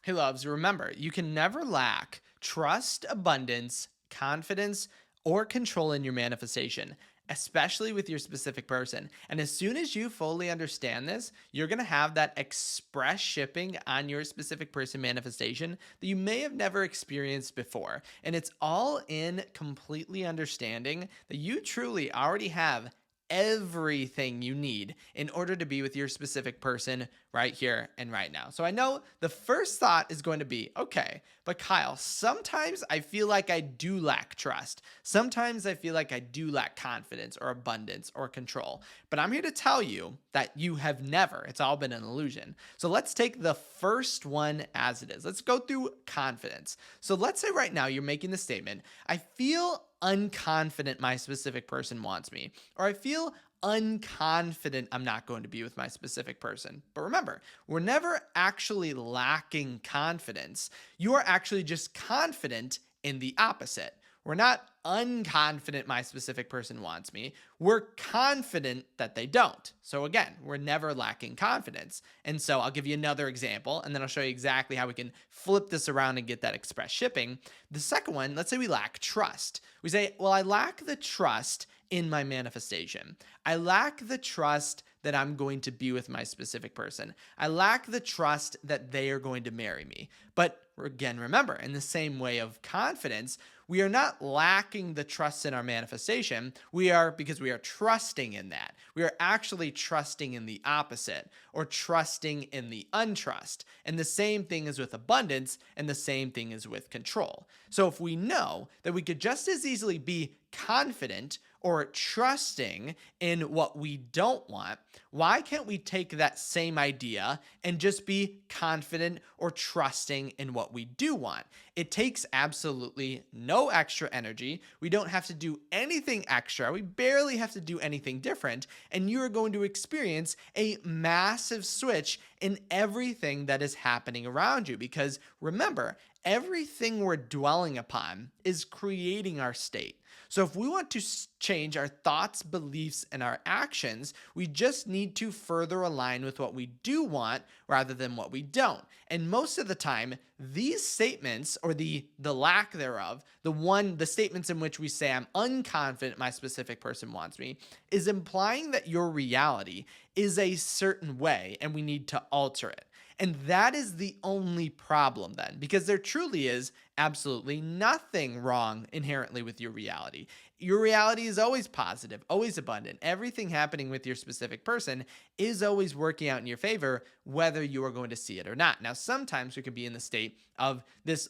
Hey, loves, remember, you can never lack trust, abundance, confidence, or control in your manifestation, especially with your specific person. And as soon as you fully understand this, you're going to have that express shipping on your specific person manifestation that you may have never experienced before. And it's all in completely understanding that you truly already have everything you need in order to be with your specific person right here and right now. So I know the first thought is going to be, okay, but Kyle, sometimes I feel like I do lack trust. Sometimes I feel like I do lack confidence or abundance or control. But I'm here to tell you that you have never. It's all been an illusion. So let's take the first one as it is. Let's go through confidence. So let's say right now you're making the statement, I feel unconfident my specific person wants me, or I feel unconfident I'm not going to be with my specific person. But remember, we're never actually lacking confidence. You are actually just confident in the opposite. We're not unconfident my specific person wants me. We're confident that they don't. So again, we're never lacking confidence. And so I'll give you another example, and then I'll show you exactly how we can flip this around and get that express shipping. The second one, let's say we lack trust. We say, well, I lack the trust in my manifestation. I lack the trust that I'm going to be with my specific person. I lack the trust that they are going to marry me. But again, remember, in the same way of confidence, we are not lacking the trust in our manifestation. We are, because we are trusting in that. We are actually trusting in the opposite, or trusting in the untrust. And the same thing is with abundance, and the same thing is with control. So if we know that we could just as easily be confident or trusting in what we don't want, why can't we take that same idea and just be confident or trusting in what we do want? It takes absolutely no extra energy. We don't have to do anything extra. We barely have to do anything different. And you are going to experience a massive switch in everything that is happening around you. Because remember, everything we're dwelling upon is creating our state. So if we want to change our thoughts, beliefs, and our actions, we just need to further align with what we do want rather than what we don't. And most of the time, these statements, or the lack thereof, the statements in which we say I'm unconfident my specific person wants me, is implying that your reality is a certain way and we need to alter it. And that is the only problem then, because there truly is absolutely nothing wrong inherently with your reality. Your reality is always positive, always abundant. Everything happening with your specific person is always working out in your favor, whether you are going to see it or not. Now, sometimes we could be in the state of this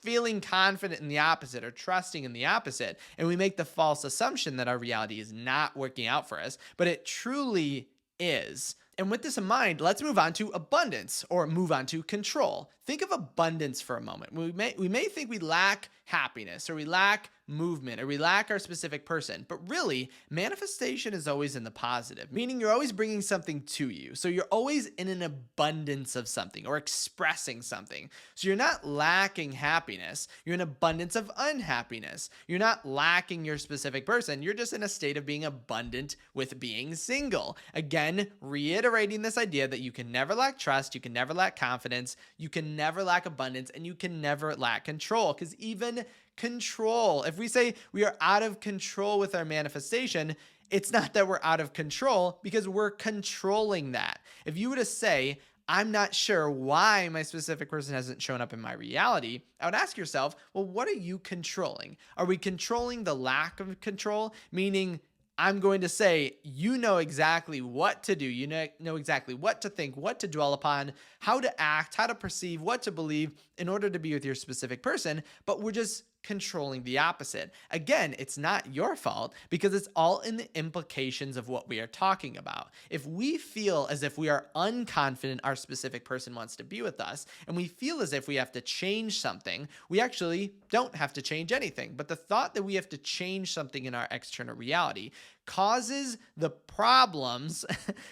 feeling confident in the opposite or trusting in the opposite, and we make the false assumption that our reality is not working out for us, but it truly is. And with this in mind, let's move on to abundance, or move on to control. Think of abundance for a moment. We may think we lack happiness, or we lack movement, or we lack our specific person, but really manifestation is always in the positive, meaning you're always bringing something to you. So you're always in an abundance of something, or expressing something. So you're not lacking happiness, you're in abundance of unhappiness. You're not lacking your specific person, you're just in a state of being abundant with being single. Again, reiterating this idea that you can never lack trust, you can never lack confidence, you can never lack abundance, and you can never lack control. Because even control, if we say we are out of control with our manifestation, it's not that we're out of control, because we're controlling that. If you were to say, I'm not sure why my specific person hasn't shown up in my reality, I would ask yourself, well, what are you controlling? Are we controlling the lack of control? Meaning, I'm going to say, you know exactly what to do. You know exactly what to think, what to dwell upon, how to act, how to perceive, what to believe in order to be with your specific person. But we're just controlling the opposite. Again, it's not your fault, because it's all in the implications of what we are talking about. If we feel as if we are unconfident our specific person wants to be with us, and we feel as if we have to change something, we actually don't have to change anything. But the thought that we have to change something in our external reality causes the problems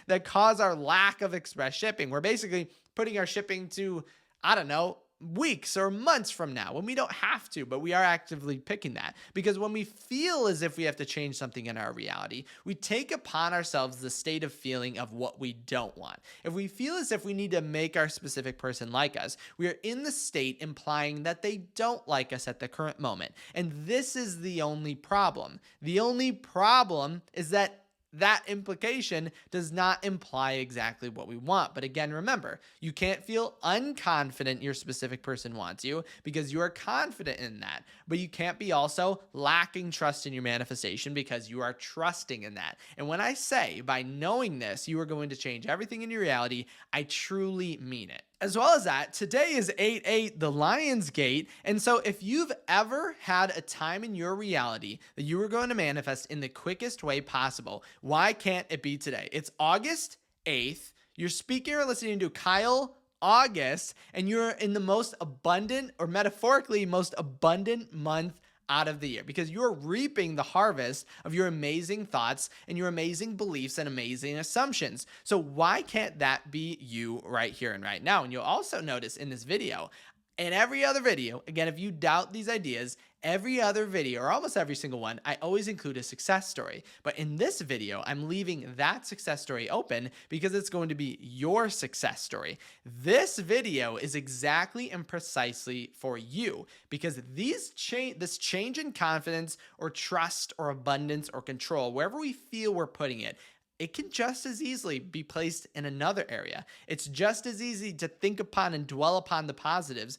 that cause our lack of express shipping. We're basically putting our shipping to, I don't know, weeks or months from now when we don't have to, but we are actively picking that. Because when we feel as if we have to change something in our reality, we take upon ourselves the state of feeling of what we don't want. If we feel as if we need to make our specific person like us, we are in the state implying that they don't like us at the current moment. And this is the only problem. The only problem is that that implication does not imply exactly what we want. But again, remember, you can't feel unconfident your specific person wants you because you are confident in that. But you can't be also lacking trust in your manifestation because you are trusting in that. And when I say by knowing this, you are going to change everything in your reality, I truly mean it. As well as that, today is 8/8, the Lion's Gate. And so if you've ever had a time in your reality that you were going to manifest in the quickest way possible, why can't it be today? It's August 8th. You're speaking or listening to Kyle August, and you're in the most abundant, or metaphorically, most abundant month out of the year, because you're reaping the harvest of your amazing thoughts and your amazing beliefs and amazing assumptions. So why can't that be you right here and right now? And you'll also notice in this video, in every other video, again, if you doubt these ideas, every other video, or almost every single one, I always include a success story. But in this video, I'm leaving that success story open because it's going to be your success story. This video is exactly and precisely for you, because this change in confidence or trust or abundance or control, wherever we feel we're putting it, it can just as easily be placed in another area. It's just as easy to think upon and dwell upon the positives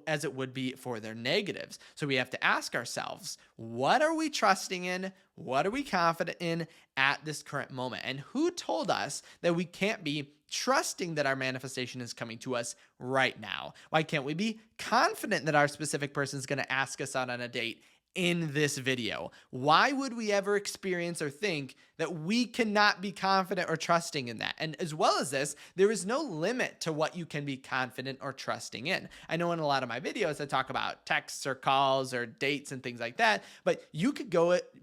as it would be for their negatives. So we have to ask ourselves, what are we trusting in? What are we confident in at this current moment? And who told us that we can't be trusting that our manifestation is coming to us right now? Why can't we be confident that our specific person is going to ask us out on a date in this video? Why would we ever experience or think that we cannot be confident or trusting in that? And as well as this, there is no limit to what you can be confident or trusting in. I know in a lot of my videos I talk about texts or calls or dates and things like that, but you could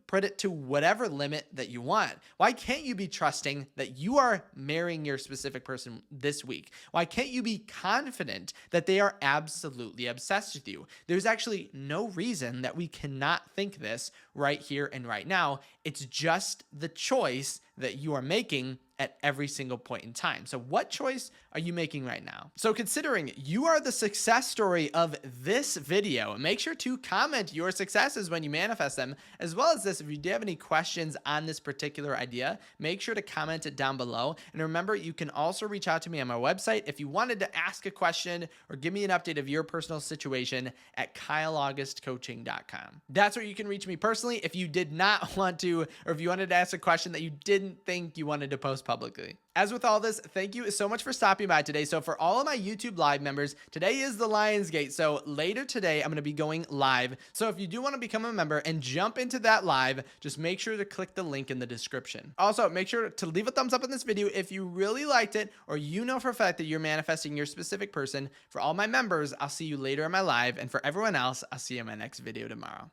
put it to whatever limit that you want. Why can't you be trusting that you are marrying your specific person this week? Why can't you be confident that they are absolutely obsessed with you? There's actually no reason that we cannot think this right here and right now. It's just the choice that you are making at every single point in time. So what choice are you making right now? So considering you are the success story of this video, make sure to comment your successes when you manifest them. As well as this, if you do have any questions on this particular idea, make sure to comment it down below. And remember, you can also reach out to me on my website if you wanted to ask a question or give me an update of your personal situation at kyleaugustcoaching.com. That's where you can reach me personally if you did not want to, or if you wanted to ask a question that you didn't think you wanted to post publicly. As with all this, thank you so much for stopping by today. So for all of my YouTube Live members, today is the Lion's Gate. So later today, I'm going to be going live. So if you do want to become a member and jump into that live, just make sure to click the link in the description. Also, make sure to leave a thumbs up in this video if you really liked it, or you know for a fact that you're manifesting your specific person. For all my members, I'll see you later in my live. And for everyone else, I'll see you in my next video tomorrow.